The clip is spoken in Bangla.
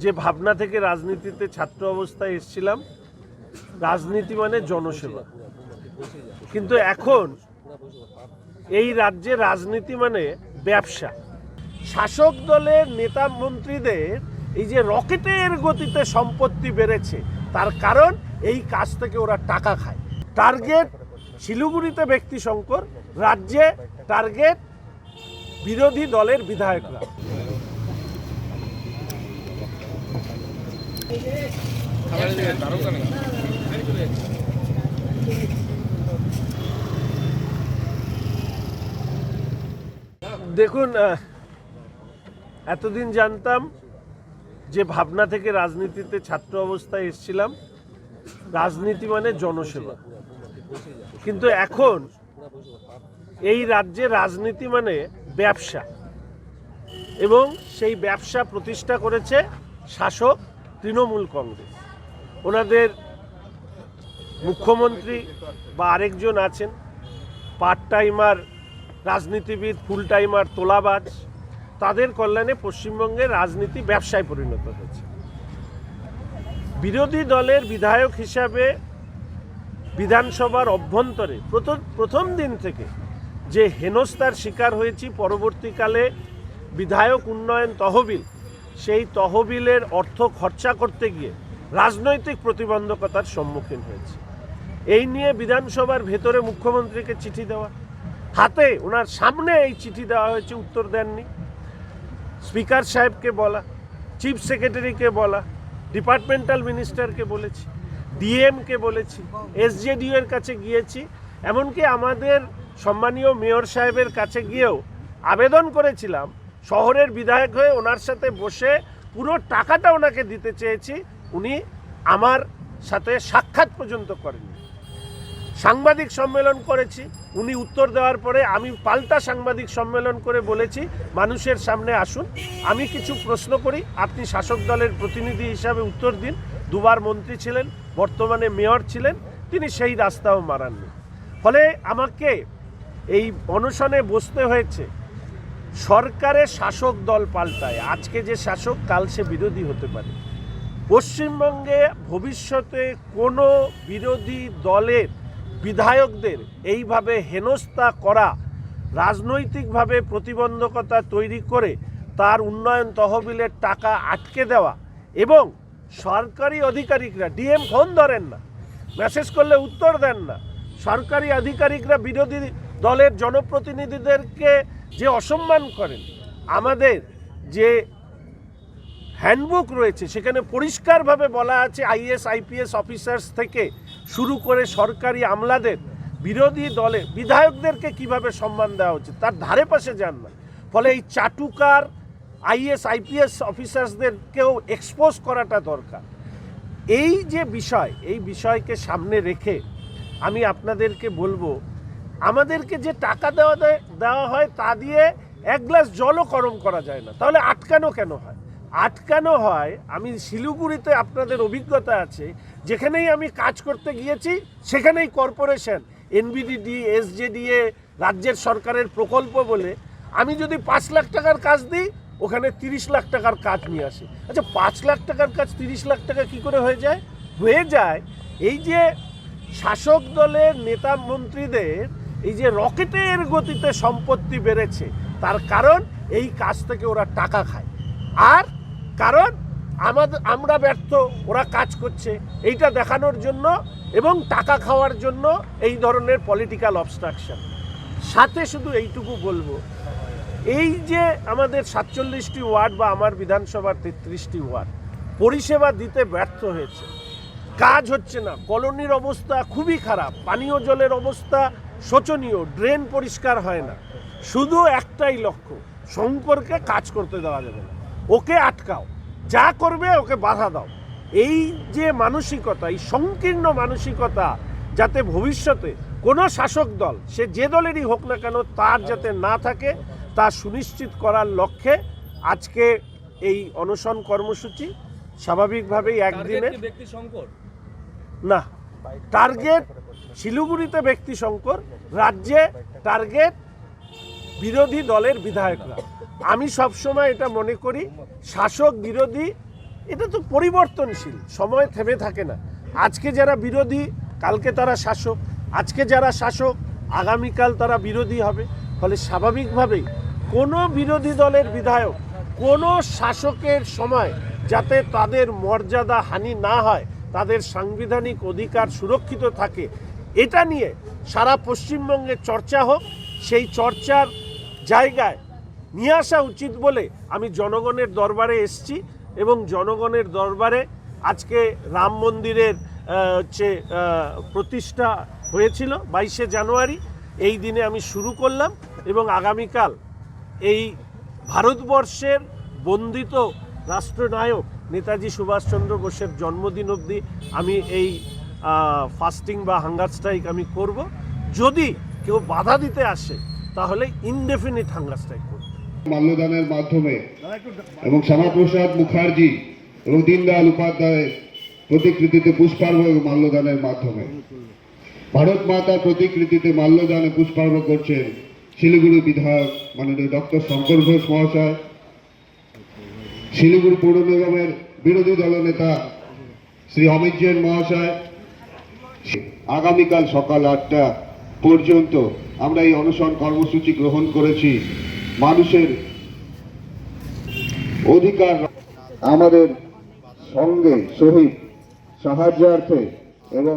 যে ভাবনা থেকে রাজনীতিতে ছাত্র অবস্থায় এসেছিলাম, রাজনীতি মানে জনসেবা। কিন্তু এখন এই রাজ্যে রাজনীতি মানে ব্যবসা। শাসক দলের নেতা মন্ত্রীদের এই যে রকেটের গতিতে সম্পত্তি বেড়েছে, তার কারণ এই কাজ থেকে ওরা টাকা খায়। টার্গেট শিলিগুড়িতে ব্যক্তি সংকর, রাজ্যে টার্গেট বিরোধী দলের বিধায়করা। দেখুন, এতদিন জানতাম যে ভাবনা থেকে রাজনীতিতে ছাত্র অবস্থায় এসেছিলাম, রাজনীতি মানে জনসেবা। কিন্তু এখন এই রাজ্যে রাজনীতি মানে ব্যবসা, এবং সেই ব্যবসা প্রতিষ্ঠা করেছে শাসক তৃণমূল কংগ্রেস। ওনাদের মুখ্যমন্ত্রী বা আরেকজন আছেন পার্ট টাইমার রাজনীতিবিদ, ফুল টাইমার তোলাবাজ। তাদের কল্যাণে পশ্চিমবঙ্গের রাজনীতি ব্যবসায় পরিণত হয়েছে। বিরোধী দলের বিধায়ক হিসাবে বিধানসভার অভ্যন্তরে প্রথম দিন থেকে যে হেনস্থার শিকার হয়েছি, পরবর্তীকালে বিধায়ক উন্নয়ন তহবিল, সেই তহবিলের অর্থ খরচা করতে গিয়ে রাজনৈতিক প্রতিবন্ধকতার সম্মুখীন হয়েছে। এই নিয়ে বিধানসভার ভেতরে মুখ্যমন্ত্রীকে চিঠি দেওয়া, হাতে ওনার সামনে এই চিঠি দেওয়া হয়েছে, উত্তর দেননি। স্পিকার সাহেবকে বলা, চিফ সেক্রেটারিকে বলা, ডিপার্টমেন্টাল মিনিস্টারকে বলেছি, ডিএমকে বলেছি, এসজেডিও এর কাছে গিয়েছি, এমনকি আমাদের সম্মানীয় মেয়র সাহেবের কাছে গিয়েও আবেদন করেছিলাম। শহরের বিধায়ক হয়ে ওনার সাথে বসে পুরো টাকাটা ওনাকে দিতে চেয়েছি, উনি আমার সাথে সাক্ষাৎ পর্যন্ত করেননি। সাংবাদিক সম্মেলন করেছি, উনি উত্তর দেওয়ার পরে আমি পাল্টা সাংবাদিক সম্মেলন করে বলেছি, মানুষের সামনে আসুন, আমি কিছু প্রশ্ন করি, আপনি শাসক দলের প্রতিনিধি হিসাবে উত্তর দিন। দুবার মন্ত্রী ছিলেন, বর্তমানে মেয়র ছিলেন, তিনি সেই রাস্তাও মারাননি। ফলে আমাকে এই অনশনে বসতে হয়েছে। সরকারের শাসক দল পাল্টায়, আজকে যে শাসক কাল সে বিরোধী হতে পারে। পশ্চিমবঙ্গে ভবিষ্যতে কোনো বিরোধী দলের বিধায়কদের এইভাবে হেনস্থা করা, রাজনৈতিকভাবে প্রতিবন্ধকতা তৈরি করে তার উন্নয়ন তহবিলের টাকা আটকে দেওয়া, এবং সরকারি আধিকারিকরা, ডিএম ফোন ধরেন না, মেসেজ করলে উত্তর দেন না, সরকারি আধিকারিকরা বিরোধী দলের জনপ্রতিনিধিদেরকে যে অসম্মান করেন। আমাদের যে হ্যান্ডবুক রয়েছে সেখানে পরিষ্কারভাবে বলা আছে, আইএস আইপিএস অফিসার্স থেকে শুরু করে সরকারি আমলাদের বিরোধী দলের বিধায়কদেরকে কিভাবে সম্মান দেওয়া উচিত তার ধারে পাশে যান না। ফলে এই চাটুকার আইএস আইপিএস অফিসার্সদেরকেও এক্সপোজ করাটা দরকার। এই যে বিষয়, এই বিষয়কে সামনে রেখে আমি আপনাদেরকে বলবো, আমাদেরকে যে টাকা দেওয়া হয় তা দিয়ে এক গ্লাস জলও গরম করা যায় না, তাহলে আটকানো কেন হয়? আটকানো হয়, আমি শিলিগুড়িতে আপনাদের অভিজ্ঞতা আছে, যেখানেই আমি কাজ করতে গিয়েছি সেখানেই কর্পোরেশন, এনবিডিডি, এসজেডিএ, রাজ্যের সরকারের প্রকল্প বলে আমি যদি 5 লাখ টাকার কাজ দিই, ওখানে 30 লাখ টাকার কাজ নিয়ে আসে। আচ্ছা, 5 লাখ টাকার কাজ 30 লাখ টাকা কি করে হয়ে যায়? এই যে শাসক দলের নেতা মন্ত্রীদের এই যে রকেটের গতিতে সম্পত্তি বেড়েছে, তার কারণ এই কাজ থেকে ওরা টাকা খায়। আর কারণ আমরা ব্যর্থ, ওরা কাজ করছে, এইটা দেখানোর জন্য এবং টাকা খাওয়ার জন্য এই ধরনের পলিটিক্যাল অবস্ট্রাকশন। সাথে শুধু এইটুকু বলবো, এই যে আমাদের 47টি ওয়ার্ড বা আমার বিধানসভার 33টি ওয়ার্ড পরিষেবা দিতে ব্যর্থ হয়েছে, কাজ হচ্ছে না, কলোনির অবস্থা খুবই খারাপ, পানীয় জলের অবস্থা শোচনীয়, ড্রেন পরিষ্কার হয় না। শুধু একটাই লক্ষ্য, শঙ্করকে কাজ করতে দেওয়া যাবে না, ওকে আটকাও, যা করবে ওকে বাধা দাও। এই যে মানসিকতা, এই সংকীর্ণ মানসিকতা যাতে ভবিষ্যতে কোনো শাসক দল, সে যে দলেরই হোক না কেন, তার যাতে না থাকে, তা সুনিশ্চিত করার লক্ষ্যে আজকে এই অনশন কর্মসূচি। স্বাভাবিকভাবেই একদিনে না, টার্গেট শিলিগুড়িতে ব্যক্তি সংকর, রাজ্যে টার্গেট বিরোধী দলের বিধায়করা। আমি সবসময় এটা মনে করি, শাসক বিরোধী এটা তো পরিবর্তনশীল, সময় থেমে থাকে না। আজকে যারা বিরোধী কালকে তারা শাসক, আজকে যারা শাসক আগামীকাল তারা বিরোধী হবে। ফলে স্বাভাবিকভাবেই কোনো বিরোধী দলের বিধায়ক কোনো শাসকের সময় যাতে তাদের মর্যাদা হানি না হয়, তাদের সাংবিধানিক অধিকার সুরক্ষিত থাকে, এটা নিয়ে সারা পশ্চিমবঙ্গে চর্চা হোক। সেই চর্চার জায়গায় নিয়ে আসা উচিত বলে আমি জনগণের দরবারে এসেছি এবং জনগণের দরবারে আজকে রাম মন্দিরের প্রতিষ্ঠা হয়েছিল 22শে জানুয়ারি, এই দিনে আমি শুরু করলাম এবং আগামীকাল এই ভারতবর্ষের বন্দিত রাষ্ট্রনায়ক নেতাজি সুভাষচন্দ্র বোসের জন্মদিন অবধি আমি এই ফাস্টিং বা হাঙ্গার স্ট্রাইক আমি করব। যদি কেউ বাধা দিতে আসে তাহলে ইনডেফিনিট হাঙ্গার স্ট্রাইক করব। মাল্যদানের মাধ্যমে এবং শ্যামাপ্রসাদ মুখার্জি এবং দীনদয়াল উপাধ্যায়ের প্রতিকৃতিতে পুষ্পার্ঘ মাল্যদানের মাধ্যমে ভারত মাতার প্রতিকৃতিতে মাল্যদানে পুষ্পার্ঘ করছেন শিলিগুড়ি বিধায়ক মাননীয় ডক্টর শঙ্কর ঘোষ মহাশয়, শিলিগুড়ি পৌর নিগমের বিরোধী দলনেতা শ্রী অমিত জৈন মহাশয়। আগামীকাল সকাল 8টা পর্যন্ত আমরা এই অনশন কর্মসূচি গ্রহণ করেছি। মানুষের অধিকার আমাদের সঙ্গে সহিত সাহায্যার্থে এবং